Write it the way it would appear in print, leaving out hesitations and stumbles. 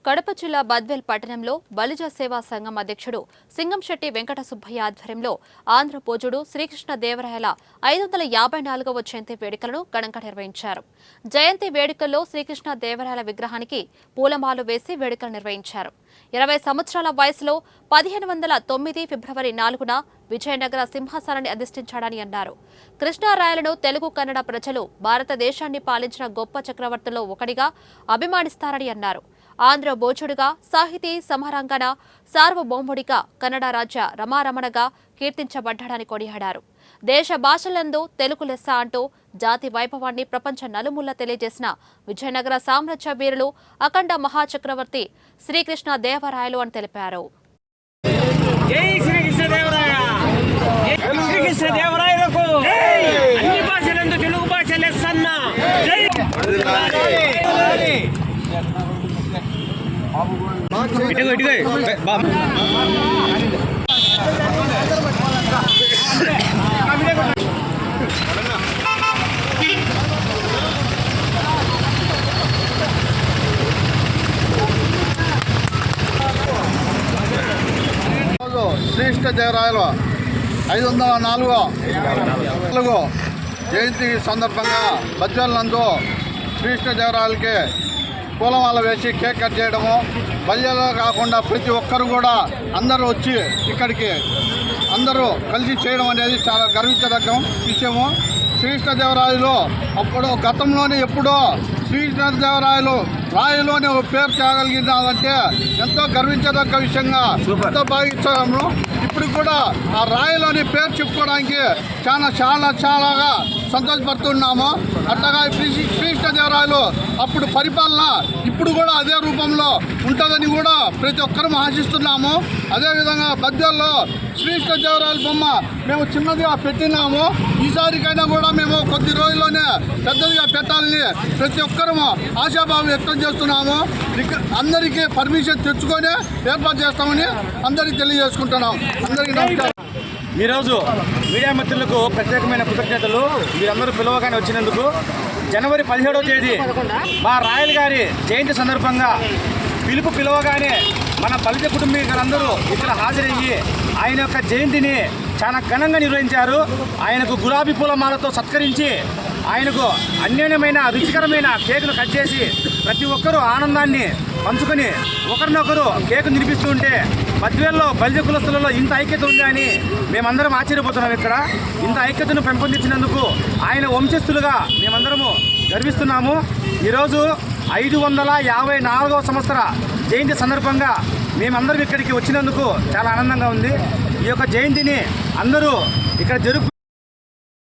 కడప జిల్లా బద్వేల్ పట్టణంలో బలిజ సేవా సంఘం అధ్యక్షుడు సింగంశెట్టి వెంకట సుబ్బయ్య ఆధ్వర్యంలో ఆంధ్రపోజుడు శ్రీకృష్ణ దేవరాయల 554వ జయంతి వేడుకలను ఘనంగా నిర్వహించారు. జయంతి వేడుకల్లో శ్రీకృష్ణ దేవరాయల విగ్రహానికి పూలమాలు వేసి వేడుకలు నిర్వహించారు. 20 సంవత్సరాల వయసులో 1509 ఫిబ్రవరి 4న విజయనగర సింహాసనాన్ని అధిష్ఠించాడని అన్నారు. కృష్ణరాయలను తెలుగు కన్నడ ప్రజలు భారతదేశాన్ని పాలించిన గొప్ప చక్రవర్తుల్లో ఒకటిగా అభిమానిస్తారని అన్నారు. ఆంధ్ర బోచుడుగా, సాహితీ సమరాంగణ సార్వభౌముడిగా, కన్నడ రాజ్య రమారమణగా కీర్తించబడ్డాడని కొనియాడారు. దేశ భాషలందు తెలుగు లెస్స అంటూ జాతి వైభవాన్ని ప్రపంచ నలుమూల తెలియజేసిన విజయనగర సామ్రాజ్య వీరులు అఖండ మహాచక్రవర్తి శ్రీకృష్ణ దేవరాయలు అని తెలిపారు. శ్రీకృష్ణ దేవరాయల 504వ జయంతి సందర్భంగా బద్వేల్ నందు శ్రీకృష్ణ దేవరాయలకి పూలమాల వేసి కేక్ కట్ చేయడము, బల్యాలో కాకుండా ప్రతి ఒక్కరు కూడా అందరూ వచ్చి ఇక్కడికి అందరూ కలిసి చేయడం అనేది చాలా గర్వించదగ్గ విషయము. శ్రీకృష్ణ దేవరాయలు అప్పుడు గతంలోనే ఎప్పుడో శ్రీకృష్ణ దేవరాయలు రాయలోనే ఒక పేరు తేగలిగినారంటే ఎంతో గర్వించదగ్గ విషయంగా ఎంతో భావించాము. ఇప్పుడు కూడా ఆ రాయలోని పేరు చెప్పుకోవడానికి చాలాగా సంతోషపడుతున్నాము. అట్లాగా శ్రీకృష్ణ దేవరాయలు అప్పుడు పరిపాలన ఇప్పుడు కూడా అదే రూపంలో ఉంటుందని కూడా ప్రతి ఒక్కరూ ఆశిస్తున్నాము. అదేవిధంగా బద్వేల్లో శ్రీకృష్ణ దేవరాయల బొమ్మ మేము చిన్నదిగా పెట్టినాము. ఈసారికైనా కూడా మేము కొద్ది రోజుల్లోనే పెద్దదిగా పెట్టాలని ప్రతి ఒక్కరూ ఆశాభావం వ్యక్తం చేస్తున్నాము. అందరికీ పర్మిషన్ తెచ్చుకొని ఏర్పాటు చేస్తామని అందరికీ తెలియజేసుకుంటున్నాం. అందరికీ నమస్కారం. ఈరోజు మీడియా మిత్రులకు ప్రత్యేకమైన కృతజ్ఞతలు. మీరందరూ పిలవగానే వచ్చినందుకు. జనవరి 17వ తేదీ మా రాయల్ గారి జయంతి సందర్భంగా పిలవగానే మన బలిజ కుటుంబీకులందరూ ఇక్కడ హాజరయ్యి ఆయన యొక్క జయంతిని చాలా ఘనంగా నిర్వహించారు. ఆయనకు గులాబీ పూల మాలతో సత్కరించి ఆయనకు అన్యోన్యమైన రుచికరమైన కేకును కట్ చేసి ప్రతి ఒక్కరూ ఆనందాన్ని పంచుకొని ఒకరినొకరు కేకు నిలిపిస్తూ ఉంటే బద్వేల్లో బలిజ కులస్తులలో ఇంత ఐక్యత ఉంది అని మేమందరం ఆశ్చర్యపోతున్నాం. ఇక్కడ ఇంత ఐక్యతను పెంపొందించినందుకు ఆయన వంశస్థులుగా మేమందరము గర్విస్తున్నాము. ఈరోజు 554వ సంవత్సర జయంతి సందర్భంగా మేమందరం ఇక్కడికి వచ్చినందుకు చాలా ఆనందంగా ఉంది. ఈ యొక్క జయంతిని అందరూ ఇక్కడ